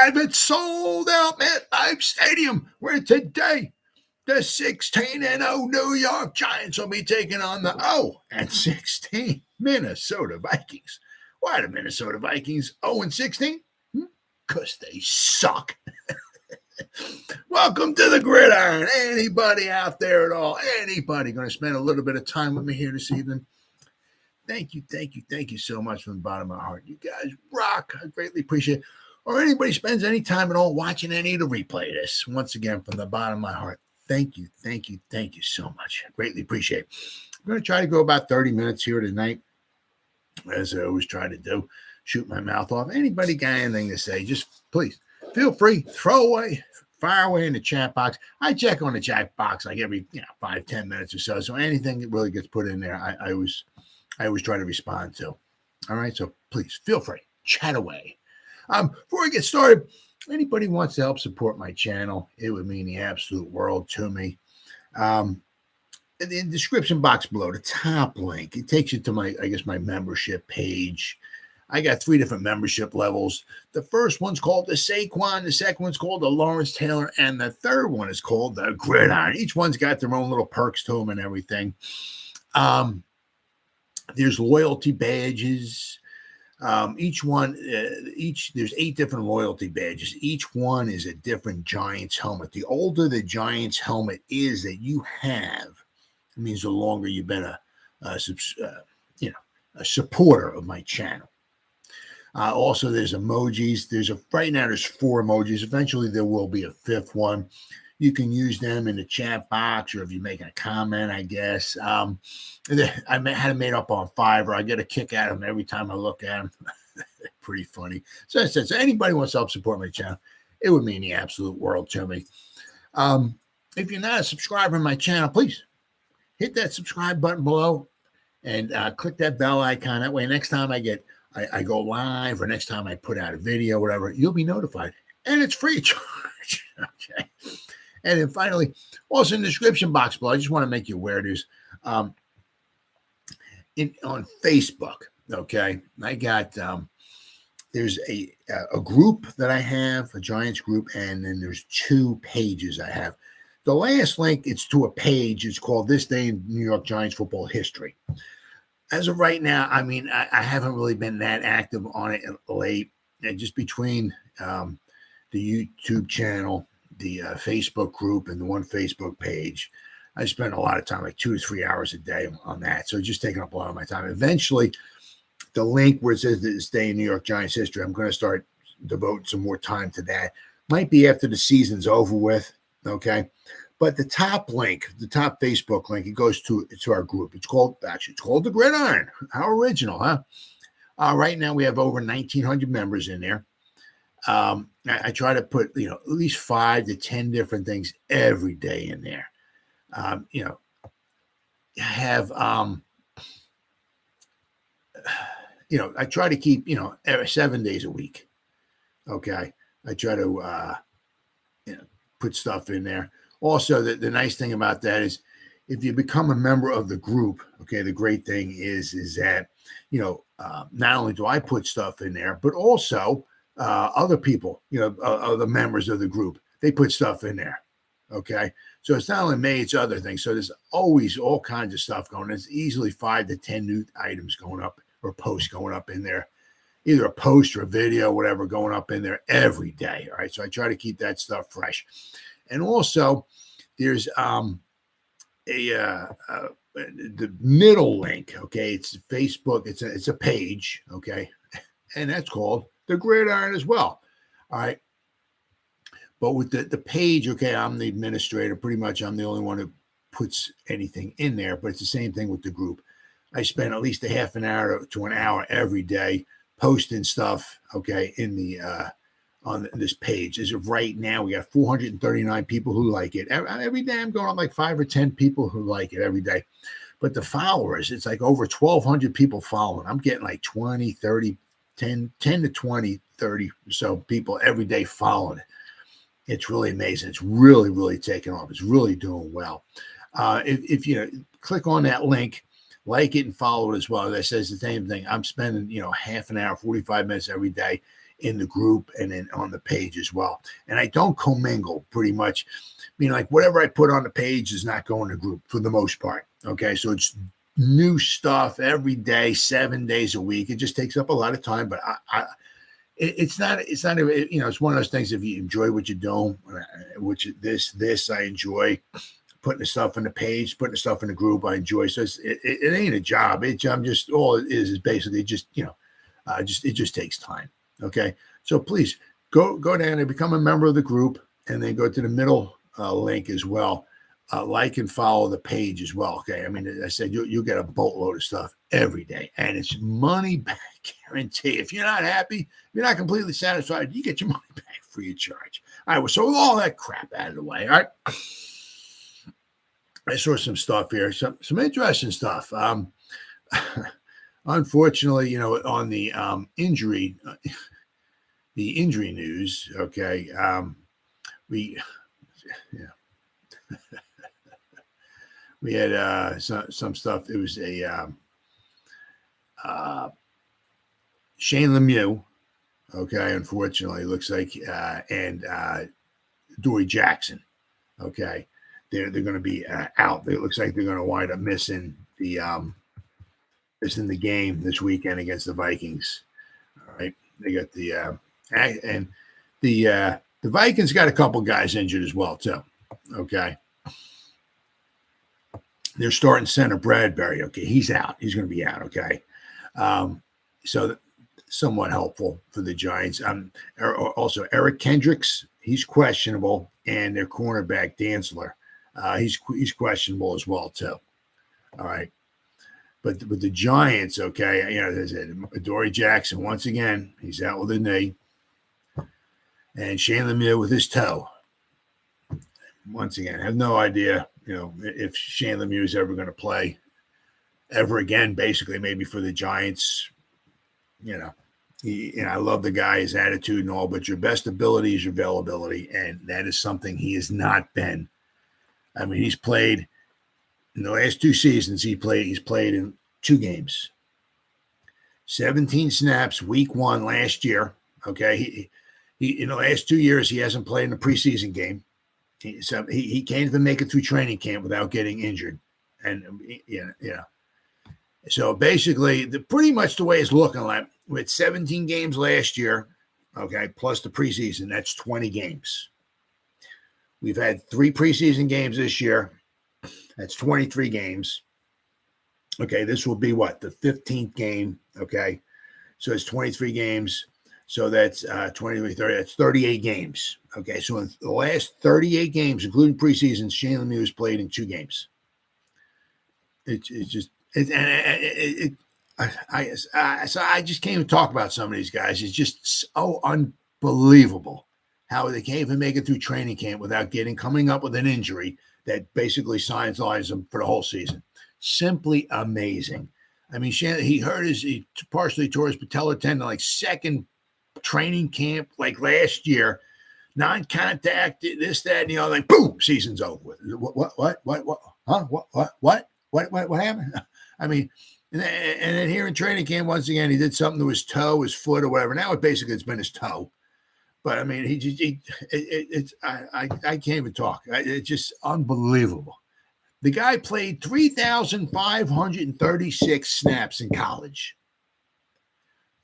live at sold out MetLife Stadium, where today the 16-0 New York Giants will be taking on the 0-16 Minnesota Vikings. Why the Minnesota Vikings 0-16? Because they suck. Welcome to the Gridiron. Anybody out there at all? Anybody going to spend a little bit of time with me here this evening? Thank you so much from the bottom of my heart. You guys rock. I greatly appreciate it. Or anybody spends any time at all watching any of the replay of this. Once again, from the bottom of my heart, thank you so much. I greatly appreciate it. I'm going to try to go about 30 minutes here tonight, as I always try to do. Shoot my mouth off. Anybody got anything to say, just please feel free. Fire away in the chat box. I check on the chat box like every 5-10 minutes or so. So anything that really gets put in there, I always try to respond to. All right, so please feel free. Chat away. Before we get started, anybody wants to help support my channel, it would mean the absolute world to me. In the description box below, the top link, it takes you to my membership page. I got 3 different membership levels. The first one's called the Saquon, the second one's called the Lawrence Taylor, and the third one is called the Gridiron. Each one's got their own little perks to them and everything. There's loyalty badges. There's 8 different loyalty badges. Each one is a different Giants helmet. The older the Giants helmet is that you have, it means the longer you've been a supporter of my channel. Also, there's emojis. Right now there's 4 emojis. Eventually there will be a 5th one. You can use them in the chat box, or if you make a comment, I guess. I had them made up on Fiverr. I get a kick out of them every time I look at them. Pretty funny. So anybody wants to help support my channel, it would mean the absolute world to me. If you're not a subscriber to my channel, please hit that subscribe button below and click that bell icon. That way, next time I go live, or next time I put out a video, whatever, you'll be notified. And it's free of charge. Okay. And then finally, also in the description box below, I just want to make you aware there's on Facebook, okay, I got there's a group that I have, a Giants group, and then there's 2 pages I have. The last link, it's to a page. It's called This Day in New York Giants Football History. As of right now, I mean, I haven't really been that active on it late. And just between the YouTube channel, the Facebook group, and the one Facebook page, I spend a lot of time, like 2 to 3 hours a day on that. So just taking up a lot of my time. Eventually, the link where it says This Day in New York Giants History, I'm going to start devoting some more time to that. Might be after the season's over with, okay? But the top link, the top Facebook link, it goes to our group. It's called the Gridiron. How original, huh? Right now we have over 1,900 members in there. I try to put, at least 5 to 10 different things every day in there. I have, I try to keep, 7 days a week. Okay. I try to, put stuff in there. Also, the nice thing about that is if you become a member of the group, okay, the great thing is that, not only do I put stuff in there, but also, other people, the members of the group, they put stuff in there. Okay. So it's not only me, it's other things. So there's always all kinds of stuff going. There's easily 5 to 10 new items going up, or posts going up in there, either a post or a video, whatever, going up in there every day. All right. So I try to keep that stuff fresh. And also there's the middle link. Okay. It's Facebook. It's a page. Okay. And that's called the Gridiron as well. All right. But with the page, okay, I'm the administrator. Pretty much I'm the only one who puts anything in there, but it's the same thing with the group. I spend at least a half an hour to an hour every day posting stuff, okay, in the on this page. As of right now, we got 439 people who like it. Every day I'm going on like 5 or 10 people who like it every day. But the followers, it's like over 1,200 people following. I'm getting like 20, 30, 10 to 20, 30 or so people every day following it. It's really amazing. It's really, really taking off. It's really doing well. If you click on that link, like it and follow it as well. That says the same thing. I'm spending, half an hour, 45 minutes every day in the group and then on the page as well. And I don't commingle pretty much. I mean, like whatever I put on the page is not going to group for the most part. Okay, so it's new stuff every day, 7 days a week. It just takes up a lot of time, but it's not, it's one of those things. If you enjoy what you do, which this I enjoy putting the stuff on the page, putting the stuff in the group, I enjoy. So it ain't a job. I'm just, all it is basically just, it just takes time. Okay. So please go down and become a member of the group, and then go to the middle link as well. Like and follow the page as well. Okay. I mean, as I said, you'll get a boatload of stuff every day, and it's money back guarantee. If you're not happy, if you're not completely satisfied, you get your money back free of charge. All right. Well, so with all that crap out of the way, all right. I saw some stuff here, some interesting stuff. Unfortunately, on the injury news. Okay. We had some stuff. It was a Shane Lemieux. Okay, unfortunately, it looks like, and Adoree Jackson. Okay, they're going to be out. It looks like they're going to wind up missing the game this weekend against the Vikings. All right, they got the Vikings got a couple guys injured as well too. Okay. They're starting center Bradberry. Okay, he's out. He's going to be out. Okay, so somewhat helpful for the Giants. Also, Eric Kendricks, he's questionable, and their cornerback Dantzler, he's questionable as well too. All right, but with the Giants, okay, there's Adoree Jackson once again. He's out with a knee, and Shane Lemieux with his toe. Once again, I have no idea. If Shane Lemieux is ever going to play ever again, basically, maybe for the Giants, I love the guy, his attitude and all, but your best ability is your availability. And that is something he has not been. I mean, he's played in the last 2 seasons. He's played in 2 games, 17 snaps, week 1 last year. Okay. He in the last 2 years, he hasn't played in a preseason game. He can't even make it through training camp without getting injured. And, so basically, pretty much the way it's looking like, with 17 games last year, okay, plus the preseason, that's 20 games. We've had 3 preseason games this year. That's 23 games. Okay, this will be what? The 15th game, okay? So it's 23 games. So that's 23, 30, that's 38 games. Okay, so in the last 38 games, including preseason, Shane Lemieux has played in 2 games. I just can't even talk about some of these guys. It's just so unbelievable how they can't even make it through training camp without coming up with an injury that basically sidelines them for the whole season. Simply amazing. I mean, he partially tore his patellar tendon, like second training camp, like last year, non-contact, this, that, and the other, like boom, season's over with. What happened? I mean, and then here in training camp, once again, he did something to his toe, his foot, or whatever. Now it's been his toe, but I mean, I can't even talk. It's just unbelievable. The guy played 3,536 snaps in college.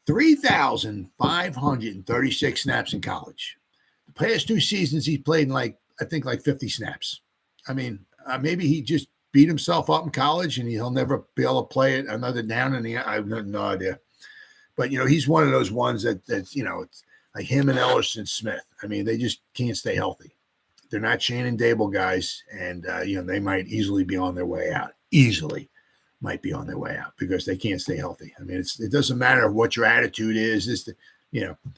3,536 snaps in college. The past 2 seasons, he's played I think 50 snaps. I mean, maybe he just beat himself up in college and he'll never be able to play it another down in the. I have no idea. But, he's one of those ones that's it's like him and Ellison Smith. I mean, they just can't stay healthy. They're not Shannon Dable guys, and, they might easily be on their way out. Easily. Might be on their way out because they can't stay healthy. I mean, it doesn't matter what your attitude is.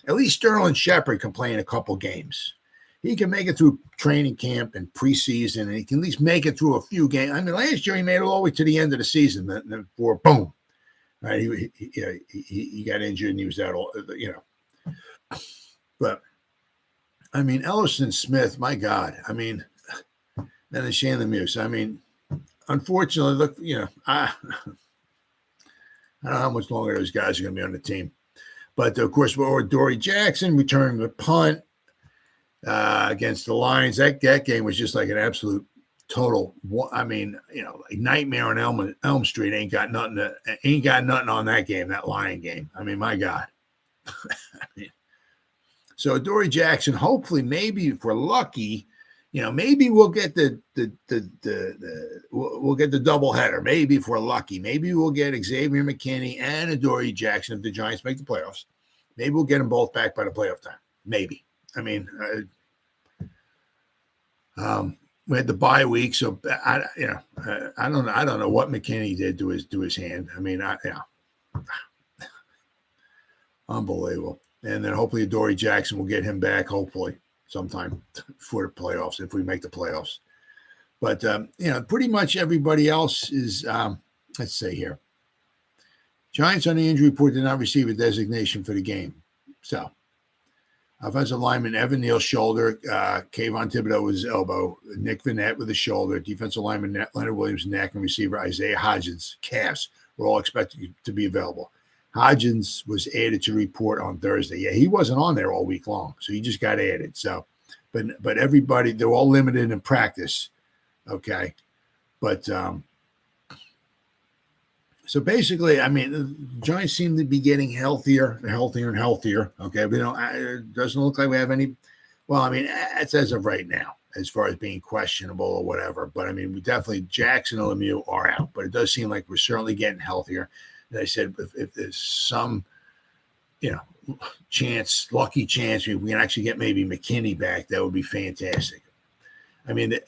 At least Sterling Shepard can play in a couple games. He can make it through training camp and preseason, and he can at least make it through a few games. I mean, last year he made it all the way to the end of the season before boom, right? He got injured and he was out all, But I mean, Ellison Smith, my God. I mean, then Shane Lemieux. I mean, unfortunately, look, I don't know how much longer those guys are going to be on the team. But of course, Adoree Jackson returning the punt against the Lions. That game was just like an absolute total. I mean, like Nightmare on Elm Street ain't got nothing on that game. That Lion game. I mean, my God. So Adoree Jackson, hopefully, maybe if we're lucky, maybe we'll get we'll get the doubleheader. Maybe if we're lucky, maybe we'll get Xavier McKinney and Adoree Jackson if the Giants make the playoffs. Maybe we'll get them both back by the playoff time. Maybe. I mean, we had the bye week, so I don't know what McKinney did to his hand. I mean, unbelievable. And then hopefully Adoree Jackson will get him back, hopefully, sometime for the playoffs, if we make the playoffs. But, pretty much everybody else is, let's say here. Giants on the injury report did not receive a designation for the game. So, offensive lineman Evan Neal's shoulder, Kayvon Thibodeau with his elbow, Nick Vannett with his shoulder, defensive lineman Leonard Williams neck, and receiver Isaiah Hodgins calves were all expected to be available. Hodgins was added to report on Thursday. Yeah, he wasn't on there all week long, so he just got added. So, but everybody, they're all limited in practice, okay? But so basically, I mean, the Giants seem to be getting healthier and healthier, okay? But it doesn't look like we have any. Well, I mean, it's as of right now, as far as being questionable or whatever. But I mean, we definitely Jackson and Lemieux are out, but it does seem like we're certainly getting healthier. And I said, if there's some, lucky chance, we can actually get maybe McKinney back, that would be fantastic. I mean,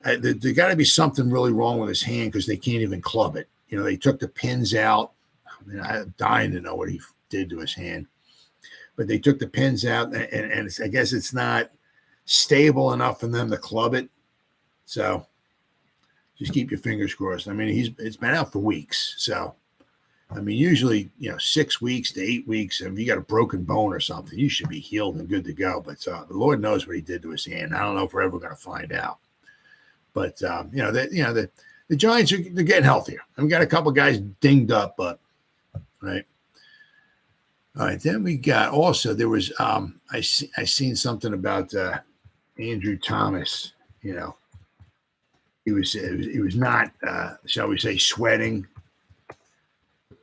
there got to be something really wrong with his hand because they can't even club it. They took the pins out. I mean, I'm dying to know what he did to his hand. But they took the pins out, and I guess it's not stable enough for them to club it. So just keep your fingers crossed. I mean, it's been out for weeks, so. I mean, usually, 6 weeks to 8 weeks, if you got a broken bone or something, you should be healed and good to go. But the Lord knows what he did to his hand. I don't know if we're ever going to find out. But, the Giants, they're getting healthier. And we got a couple guys dinged up, but, right. All right, then we got also, there was, I seen something about Andrew Thomas, He was not, shall we say, sweating.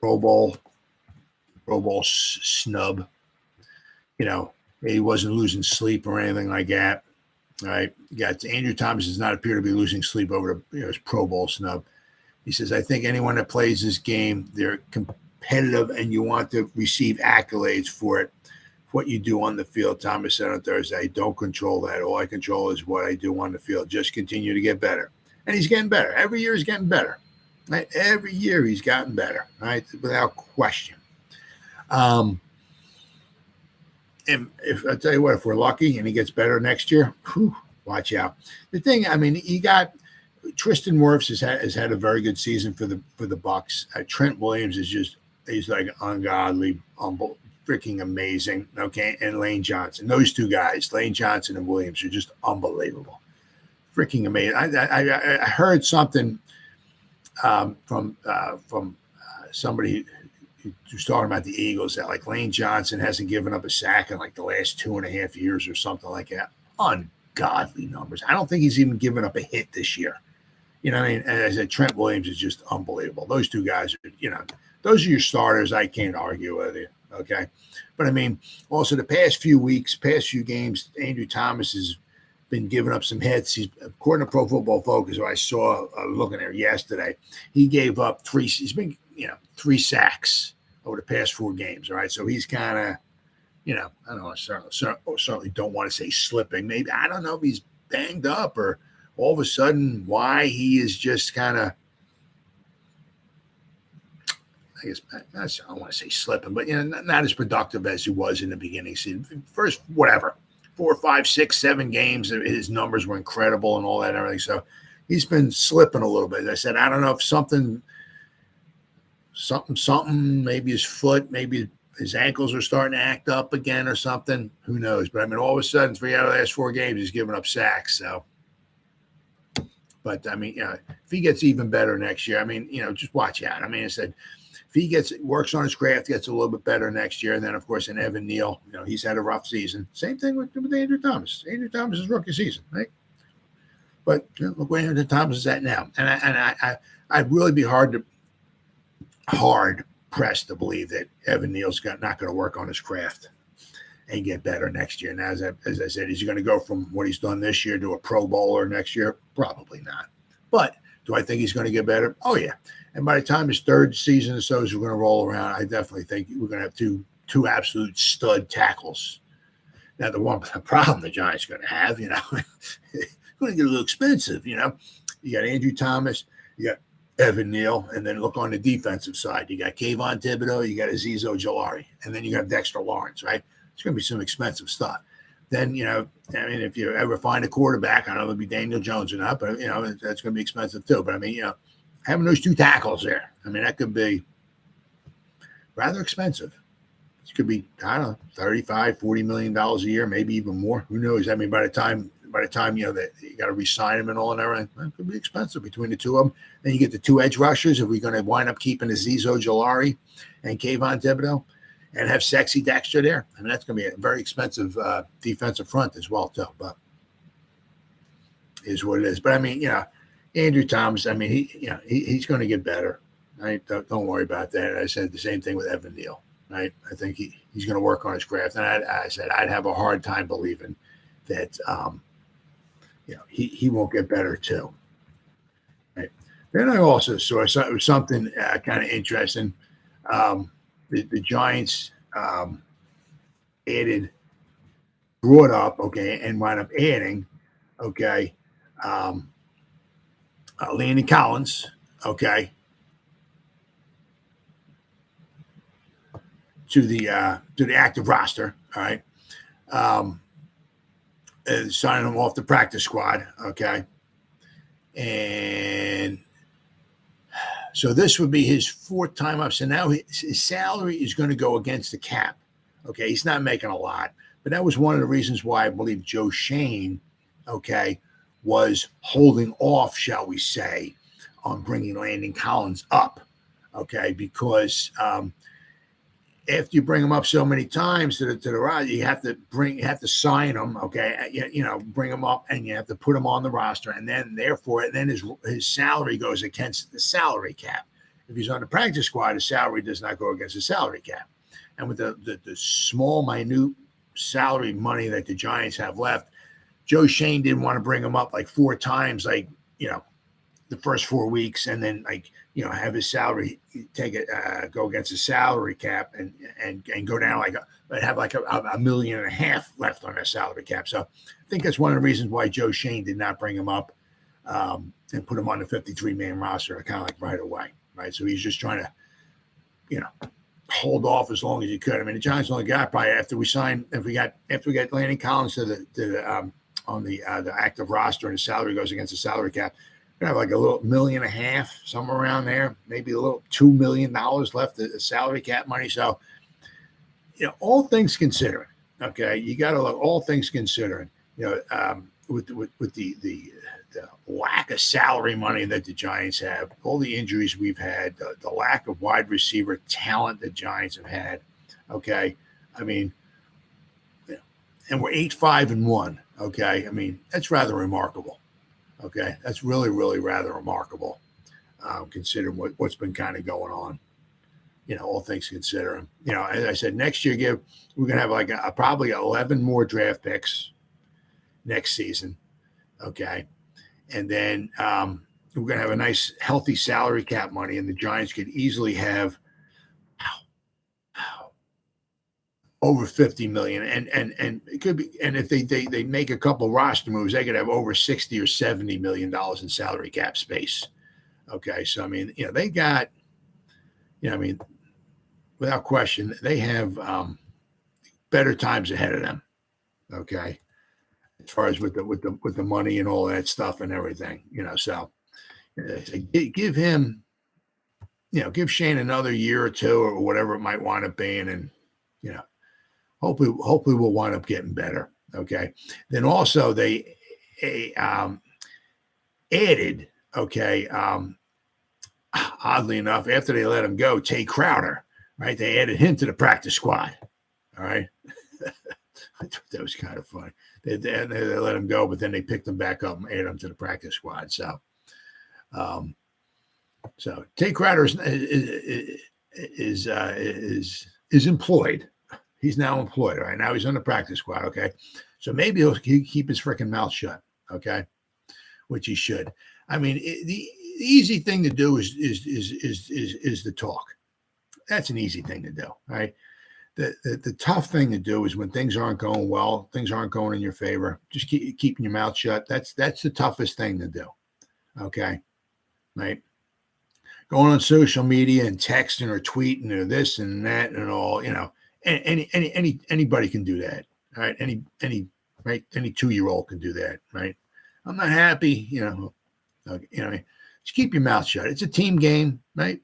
Pro Bowl snub. He wasn't losing sleep or anything like that. All right. Andrew Thomas does not appear to be losing sleep over his Pro Bowl snub. He says, I think anyone that plays this game, they're competitive and you want to receive accolades for it. What you do on the field, Thomas said on Thursday, I don't control that. All I control is what I do on the field. Just continue to get better. And he's getting better. Every year he's getting better. Right? Every year he's gotten better, right? Without question. And if I tell you what, if we're lucky and he gets better next year, watch out. The thing, I mean, he got Tristan Wirfs has had a very good season for the Bucs. Trent Williams he's like ungodly, freaking amazing. Okay, and Lane Johnson, those two guys, Lane Johnson and Williams, are just unbelievable, freaking amazing. I heard something. From somebody who's talking about the Eagles that like Lane Johnson hasn't given up a sack in like the last 2.5 years or something like that. Ungodly numbers. I don't think he's even given up a hit this year. What I mean? And as I said, Trent Williams is just unbelievable. Those two guys are, those are your starters. I can't argue with you. Okay. But I mean, also the past few games, Andrew Thomas has been giving up some hits. He's, according to Pro Football Focus, who I saw looking there yesterday, he gave up 3. He's been, 3 sacks over the past 4 games. All right, so he's kind of, I don't know. Certainly don't want to say slipping. Maybe I don't know if he's banged up or all of a sudden why he is just kind of. I guess I don't want to say slipping, but not as productive as he was in the beginning season. First, whatever. 4, 5, 6, 7 games, his numbers were incredible and all that and everything. So he's been slipping a little bit. As I said, I don't know if something, maybe his foot, maybe his ankles are starting to act up again or something. Who knows? But I mean, all of a sudden, 3 out of the last 4 games, he's giving up sacks. So, but I mean, if he gets even better next year, I mean, just watch out. I mean, I said, if he works on his craft, gets a little bit better next year, and then of course in Evan Neal, he's had a rough season. Same thing with Andrew Thomas. Andrew Thomas's rookie season, right? But look where Andrew Thomas is at now, and I'd really be hard pressed to believe that Evan Neal's not going to work on his craft and get better next year. Now, as I said, is he going to go from what he's done this year to a Pro Bowler next year? Probably not. But do I think he's going to get better? Oh, yeah. And by the time his third season or so is going to roll around, I definitely think we're going to have two absolute stud tackles. Now, the problem the Giants are going to have, it's going to get a little expensive, You got Andrew Thomas, you got Evan Neal, and then look on the defensive side. You got Kayvon Thibodeau, you got Azeez Ojulari, and then you got Dexter Lawrence, right? It's going to be some expensive stuff. Then, if you ever find a quarterback, I don't know if it'll be Daniel Jones or not, but, that's going to be expensive too. But, having those two tackles there, that could be rather expensive. It could be, I don't know, $35, $40 million a year, maybe even more. Who knows? By the time that you got to re-sign him and all and everything, it could be expensive between the two of them. Then you get the two edge rushers. If we're going to wind up keeping Azeez Ojulari and Kayvon Thibodeau and have sexy Dexter there, that's going to be a very expensive defensive front as well, too. But is what it is. But Andrew Thomas, he's going to get better. Right? Don't worry about that. I said the same thing with Evan Neal. Right? I think he's going to work on his craft, and I said I'd have a hard time believing that he won't get better too. Right? Then I also saw something kind of interesting. The Giants brought up, and wound up adding, Landon Collins, to the active roster, all right, signing him off the practice squad, and so this would be his fourth time up. So now his salary is going to go against the cap. He's not making a lot, but that was one of the reasons why I believe Joe Schoen, was holding off, shall we say, on bringing Landon Collins up, because after you bring him up so many times to the roster, you have to sign him, bring him up, and you have to put him on the roster, and then therefore his salary goes against the salary cap. If he's on the practice squad, his salary does not go against the salary cap. And with the small, minute salary money that the Giants have left, Joe Schoen didn't want to bring him up like four times, the first 4 weeks, and then have his salary go against the salary cap and go down have like $1.5 million left on their salary cap. So I think that's one of the reasons why Joe Schoen did not bring him up and put him on the 53-man roster kind of right away, right? So he's just trying to, hold off as long as he could. The Giants only got probably after we got Landon Collins on the active roster and the salary goes against the salary cap. We're going to have like a little $1.5 million, somewhere around there, maybe a little $2 million left of salary cap money. So, all things considering, you got to look all things considering, with the lack of salary money that the Giants have, all the injuries we've had, the lack of wide receiver talent the Giants have had, and we're 8-5-1, that's rather remarkable. That's really, really rather remarkable, considering what's been kind of going on. All things considering. As I said, next year we're gonna have like probably 11 more draft picks next season. And then we're gonna have a nice, healthy salary cap money, and the Giants could easily have over $50 million, and it could be, and if they make a couple roster moves, they could have over $60 or $70 million in salary cap space. So they got, without question, they have better times ahead of them. As far as with the money and all that stuff and everything, so give him, give Shane another year or two or whatever it might wind up being, and hopefully we'll wind up getting better. Then also they added oddly enough, after they let him go, Tay Crowder, right? They added him to the practice squad. All right. I thought that was kind of funny. They let him go, but then they picked him back up and added him to the practice squad. So Tay Crowder is employed. He's now employed. Right now, he's on the practice squad. Okay, so maybe he'll keep his freaking mouth shut. Okay, which he should. I mean, the easy thing to do is to talk. That's an easy thing to do. Right. The tough thing to do is when things aren't going well, things aren't going in your favor, just keeping your mouth shut. That's the toughest thing to do. Okay. Right. Going on social media and texting or tweeting or this and that and all, anybody can do that. Right. Any 2-year-old can do that. Right. I'm not happy, just keep your mouth shut. It's a team game, right?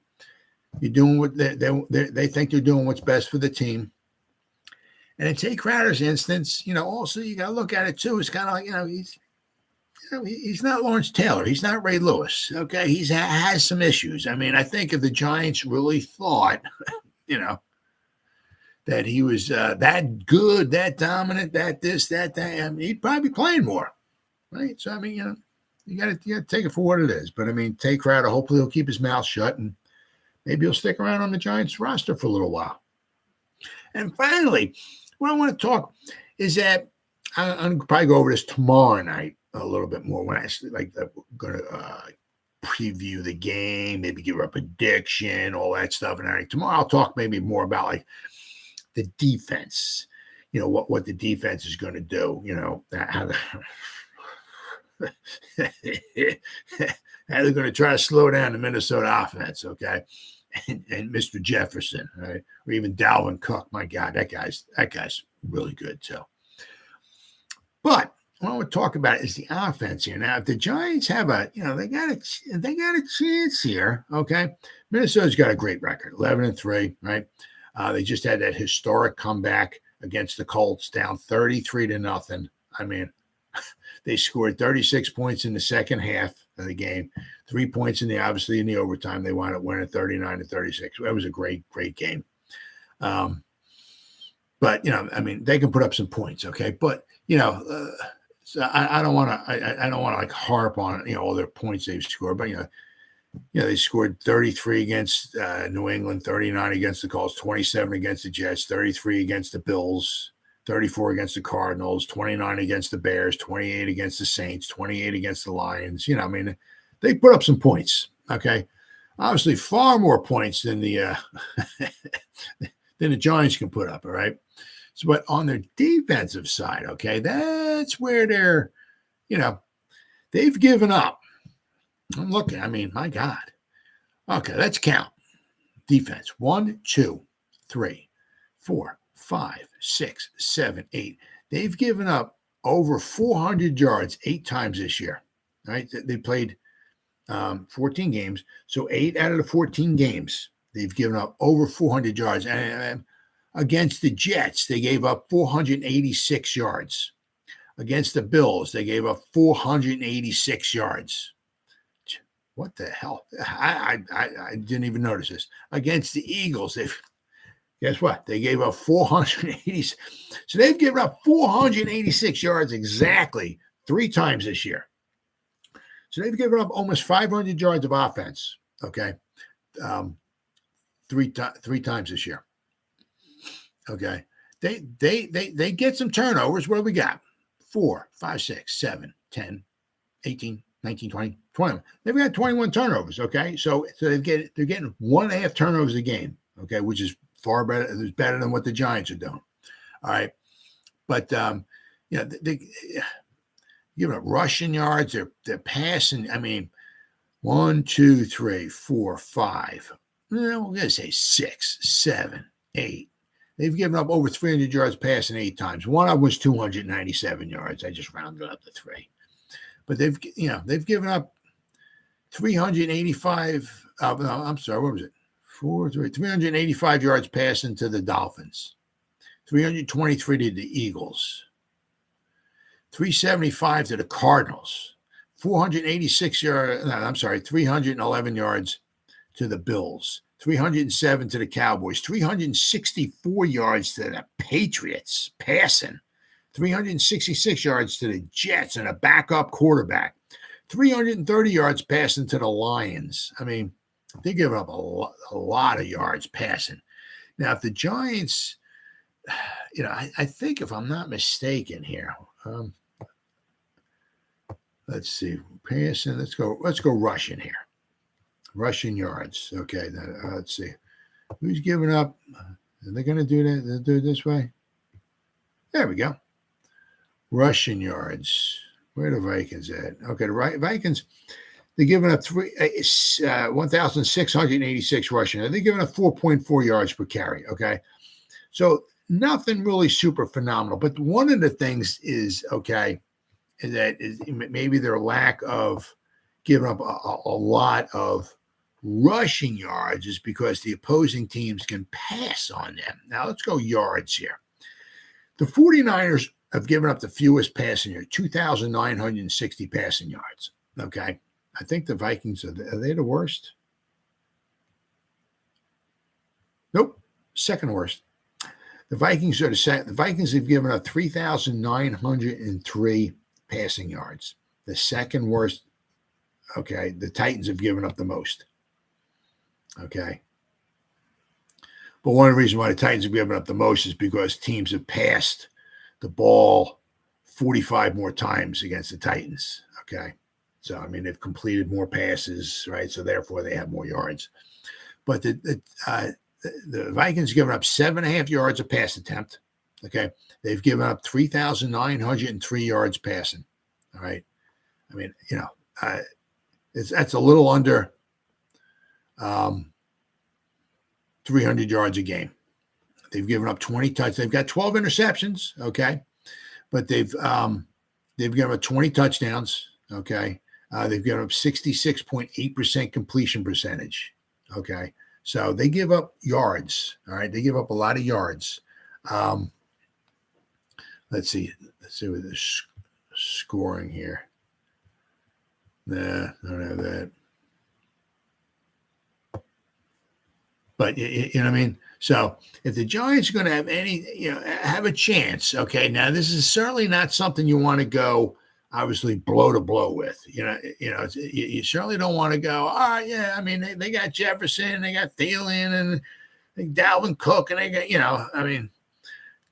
You're doing what they think they're doing what's best for the team. And in Tay Crowder's instance, also you got to look at it too. It's kind of like, he's not Lawrence Taylor. He's not Ray Lewis. Okay. He has some issues. I mean, I think if the Giants really thought, that he was that good, that dominant, that this, that, I mean, he'd probably be playing more. Right. So, I mean, you got to take it for what it is. But I mean, Tay Crowder, hopefully he'll keep his mouth shut and maybe he'll stick around on the Giants roster for a little while. And finally, what I want to talk is that I'm going to probably go over this tomorrow night a little bit more when I going to preview the game, maybe give a prediction, all that stuff. And tomorrow I'll talk maybe more about like the defense, what the defense is going to do, how they're going to try to slow down the Minnesota offense, okay? And Mr. Jefferson, right? Or even Dalvin Cook. My God, that guy's really good too. But what I want to talk about is the offense here. Now, if the Giants have they got a chance here, okay? Minnesota's got a great record, 11-3, right? They just had that historic comeback against the Colts, down 33-0. I mean, they scored 36 points in the second half of the game, 3 points in the overtime. They wound up winning 39-36. That was a great game. But I mean, they can put up some points, okay? But so I don't want to like harp on all their points they've scored. But they scored 33 against New England, 39 against the Colts, 27 against the Jets, 33 against the Bills, 34 against the Cardinals, 29 against the Bears, 28 against the Saints, 28 against the Lions. I mean, they put up some points, okay? Obviously, far more points than the than the Giants can put up, all right? So, but on their defensive side, okay, that's where they're, they've given up. I'm looking, I mean, my God. Okay, let's count. Defense, 1, 2, 3, 4, 5, 6, 7, 8. They've given up over 400 yards 8 times this year. Right? They played 14 games. So 8 out of the 14 games, they've given up over 400 yards. And against the Jets, they gave up 486 yards. Against the Bills, they gave up 486 yards. What the hell? I didn't even notice this. Against the Eagles, guess what? They gave up 480. So they've given up 486 yards exactly 3 times this year. So they've given up almost 500 yards of offense. Okay, 3 times this year. Okay, they get some turnovers. What do we got? 4, 5, 6, 7, 10, 18, 19, 20, 21. They've got 21 turnovers. Okay, so they're getting 1.5 turnovers a game. Okay, which is far better. It's better than what the Giants are doing. All right. But, they giving up rushing yards. They're passing. I mean, 1, 2, 3, 4, 5. We're going to say 6, 7, 8. They've given up over 300 yards passing 8 times. One of them was 297 yards. I just rounded up to 3. But they've given up 385. I'm sorry. What was it? 385 yards passing to the Dolphins, 323 to the Eagles, 375 to the Cardinals, 311 yards to the Bills, 307 to the Cowboys, 364 yards to the Patriots passing, 366 yards to the Jets and a backup quarterback, 330 yards passing to the Lions. I mean, they give up a lot of yards passing. Now, if the Giants, I think if I'm not mistaken here, let's see, passing. Let's go rushing here. Rushing yards. Okay, let's see. Who's giving up? Are they going to do that? They'll do it this way. There we go. Rushing yards. Where are the Vikings at? Okay, the Vikings, they're giving up 1,686 rushing. They're giving up 4.4 yards per carry. Okay, so nothing really super phenomenal. But one of the things is, okay, that is maybe their lack of giving up a lot of rushing yards is because the opposing teams can pass on them. Now, let's go yards here. The 49ers have given up the fewest passing yards, 2,960 passing yards. Okay. I think the Vikings, are they the worst? Nope. Second worst. The Vikings are the second. The Vikings have given up 3,903 passing yards. The second worst. Okay. The Titans have given up the most. Okay. But one of the reasons why the Titans have given up the most is because teams have passed the ball 45 more times against the Titans. Okay. So, I mean, they've completed more passes, right? So, therefore, they have more yards. But the Vikings have given up 7.5 yards a pass attempt. Okay. They've given up 3,903 yards passing. All right. I mean, that's a little under 300 yards a game. They've given up 20 touchdowns. They've got 12 interceptions, okay, but they've given up 20 touchdowns, okay. They've given up 66.8% completion percentage, okay. So they give up yards, all right. They give up a lot of yards. Let's see what the scoring here. Nah, I don't have that. But you know what I mean? So if the Giants are going to have have a chance, okay, now this is certainly not something you want to go, obviously, blow to blow with. You certainly don't want to go, all right, yeah, I mean, they got Jefferson, they got Thielen, and Dalvin Cook, and they got,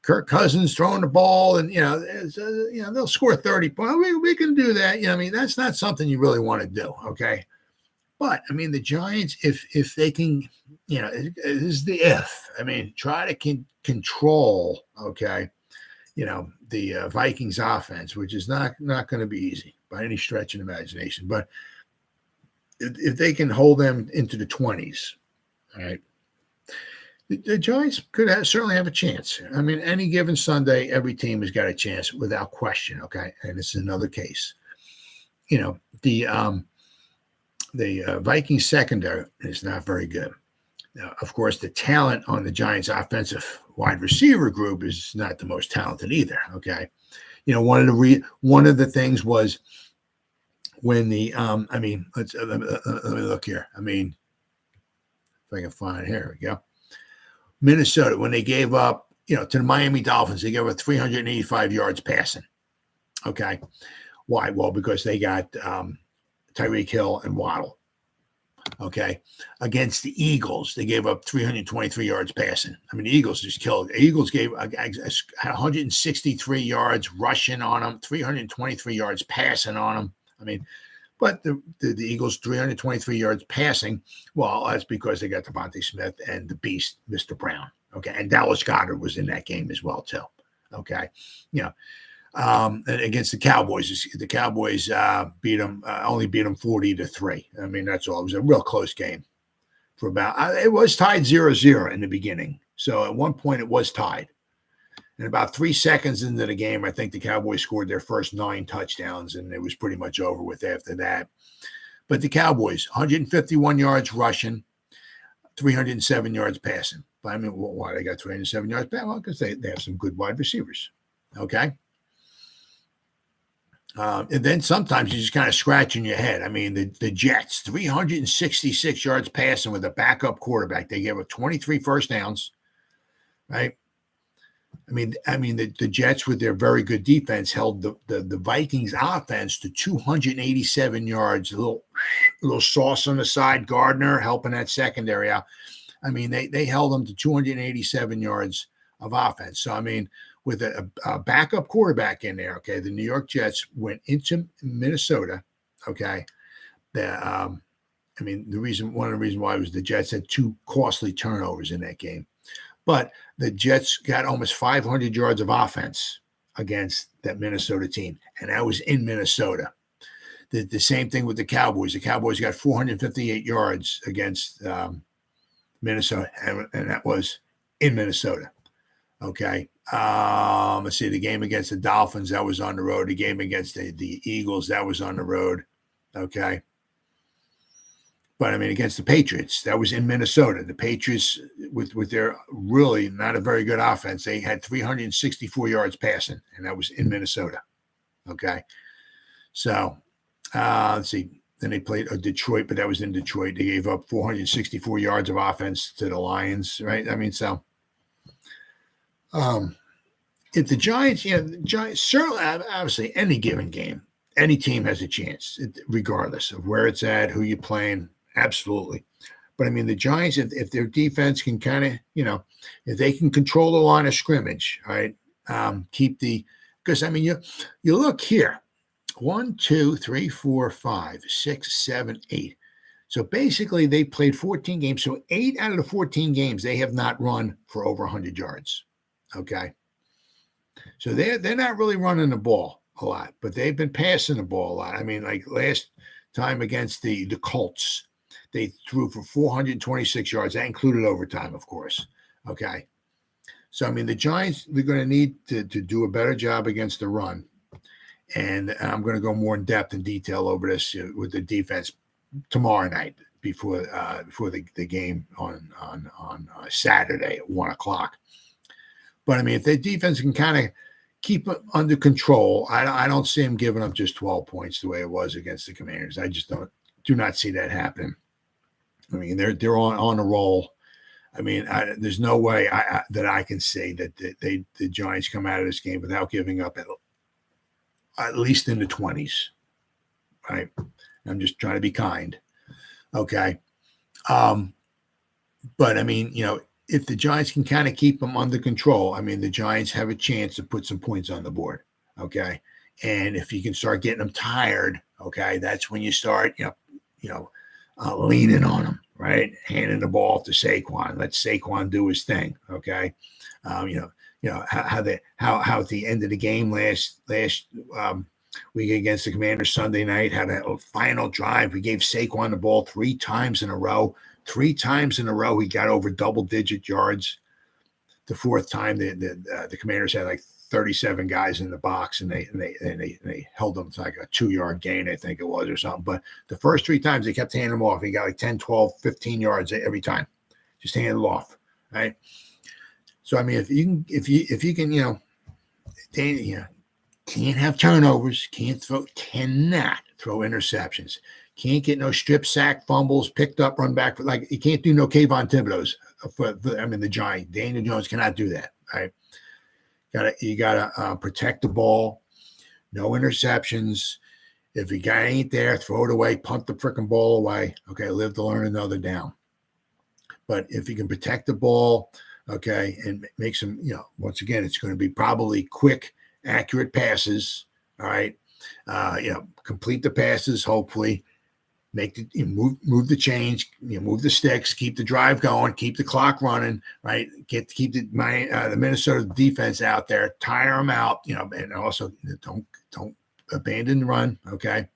Kirk Cousins throwing the ball, and, they'll score 30 points. We can do that. I mean, that's not something you really want to do, okay? But, I mean, the Giants, if they can, this is the if. I mean, try to control, okay, the Vikings offense, which is not going to be easy by any stretch of imagination. But if they can hold them into the 20s, all right, the Giants could certainly have a chance. I mean, any given Sunday, every team has got a chance without question, okay? And this is another case. The Vikings secondary is not very good. Now, of course, the talent on the Giants offensive wide receiver group is not the most talented either. Okay. One of the things was when the, let me look here. I mean, if I can find it, here we go. Minnesota, when they gave up, to the Miami Dolphins, they gave up 385 yards passing. Okay. Why? Well, because they got, Tyreek Hill and Waddle. Okay. Against the Eagles, they gave up 323 yards passing. I mean, the Eagles just killed. The Eagles gave 163 yards rushing on them, 323 yards passing on them. I mean, but the Eagles, 323 yards passing, well, that's because they got DeVonta Smith and the beast, Mr. Brown. Okay. And Dallas Goedert was in that game as well, too. Okay. And against the Cowboys only beat them 40-3. I mean, that's all. It was a real close game for about, it was tied 0-0 in the beginning. So at one point it was tied. And about 3 seconds into the game, I think the Cowboys scored their first 9 touchdowns, and it was pretty much over with after that. But the Cowboys, 151 yards rushing, 307 yards passing. But I mean, why they got 307 yards passing? Well, because they have some good wide receivers. Okay. And then sometimes you're just kind of scratching your head. I mean, the Jets, 366 yards passing with a backup quarterback. They gave up 23 first downs, right? I mean, the Jets with their very good defense held the Vikings offense to 287 yards. A little sauce on the side. Gardner helping that secondary out. I mean, they held them to 287 yards of offense. So, I mean, with a backup quarterback in there, okay, the New York Jets went into Minnesota, okay. I mean, one of the reasons why was the Jets had 2 costly turnovers in that game. But the Jets got almost 500 yards of offense against that Minnesota team, and that was in Minnesota. The same thing with the Cowboys. The Cowboys got 458 yards against Minnesota, and that was in Minnesota. Okay. Let's see, the game against the Dolphins, that was on the road. The game against the Eagles, that was on the road. Okay. But I mean, against the Patriots, that was in Minnesota. The Patriots, with their really not a very good offense, they had 364 yards passing, and that was in Minnesota. Okay. So let's see. Then they played Detroit, but that was in Detroit. They gave up 464 yards of offense to the Lions, right? I mean, so if the Giants, the Giants, certainly, obviously, any given game, any team has a chance, regardless of where it's at, who you're playing, absolutely. But I mean, the Giants, if their defense can kind of, if they can control the line of scrimmage, right, because I mean, you look here, 1, 2, 3, 4, 5, 6, 7, 8. So basically, they played 14 games. So 8 out of the 14 games, they have not run for over 100 yards. Okay. So they're not really running the ball a lot, but they've been passing the ball a lot. I mean, like last time against the Colts, they threw for 426 yards. That included overtime, of course. Okay. So, I mean, the Giants, they're going to need to do a better job against the run. And I'm going to go more in depth and detail over this with the defense tomorrow night before the game on Saturday at 1:00. But I mean, if the defense can kind of keep it under control, I don't see them giving up just 12 points the way it was against the Commanders. I just do not see that happen. I mean, they're on a roll. I mean, there's no way that I can say that the Giants come out of this game without giving up at least in the 20s. Right? I'm just trying to be kind. Okay. But I mean, if the Giants can kind of keep them under control, I mean, the Giants have a chance to put some points on the board. Okay. And if you can start getting them tired, okay, that's when you start, leaning on them, right? Handing the ball to Saquon. Let Saquon do his thing. Okay. How at the end of the game last week against the Commanders Sunday night, had a final drive. We gave Saquon the ball 3 times in a row. 3 times in a row, he got over double-digit yards. The 4th time, the Commanders had like 37 guys in the box, and they held them to like a 2-yard gain, I think it was, or something. But the first 3 times, they kept handing them off. He got like 10, 12, 15 yards every time. Just hand it off, right? So I mean, if you can, can't have turnovers, cannot throw interceptions. Can't get no strip sack, fumbles, picked up, run back. Like, you can't do no Kayvon Thibodeau's. The Giant. Daniel Jones cannot do that. Right? You gotta protect the ball. No interceptions. If your guy ain't there, throw it away. Punt the freaking ball away. Okay, live to learn another down. But if you can protect the ball, okay, and make some, once again, it's going to be probably quick, accurate passes. All right, complete the passes. Hopefully. Move the chains, move the sticks, keep the drive going, keep the clock running, right? Keep the Minnesota defense out there, tire them out, and also don't abandon the run, okay?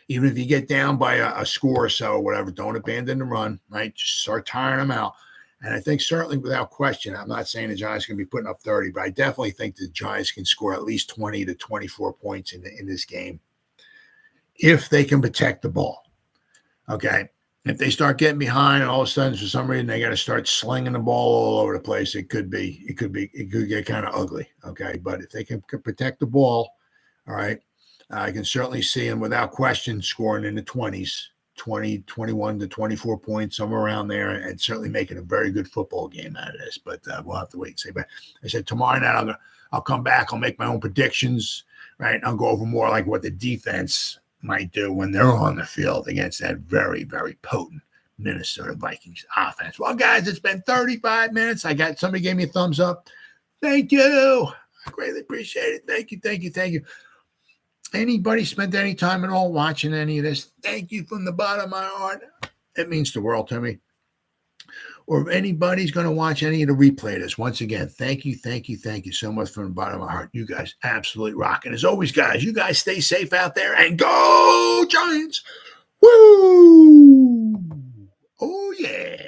Even if you get down by a score or so or whatever, don't abandon the run, right? Just start tiring them out. And I think certainly without question, I'm not saying the Giants are going to be putting up 30, but I definitely think the Giants can score at least 20 to 24 points in this game if they can protect the ball. Okay, if they start getting behind and all of a sudden for some reason they got to start slinging the ball all over the place, it could get kind of ugly. Okay, but if they can protect the ball, all right, I can certainly see them without question scoring in the 20s, 20, 21 to 24 points, somewhere around there, and certainly making a very good football game out of this. But we'll have to wait and see. But I said tomorrow night I'll come back. I'll make my own predictions, right? I'll go over more like what the defense might do when they're on the field against that very, very potent Minnesota Vikings offense. Well, guys, it's been 35 minutes. Somebody gave me a thumbs up. Thank you. I greatly appreciate it. Thank you, thank you, thank you. Anybody spent any time at all watching any of this? Thank you from the bottom of my heart. It means the world to me. Or if anybody's going to watch any of the replay of this, once again, thank you, thank you, thank you so much from the bottom of my heart. You guys absolutely rock. And as always, guys, you guys stay safe out there and go Giants. Woo! Oh, yeah.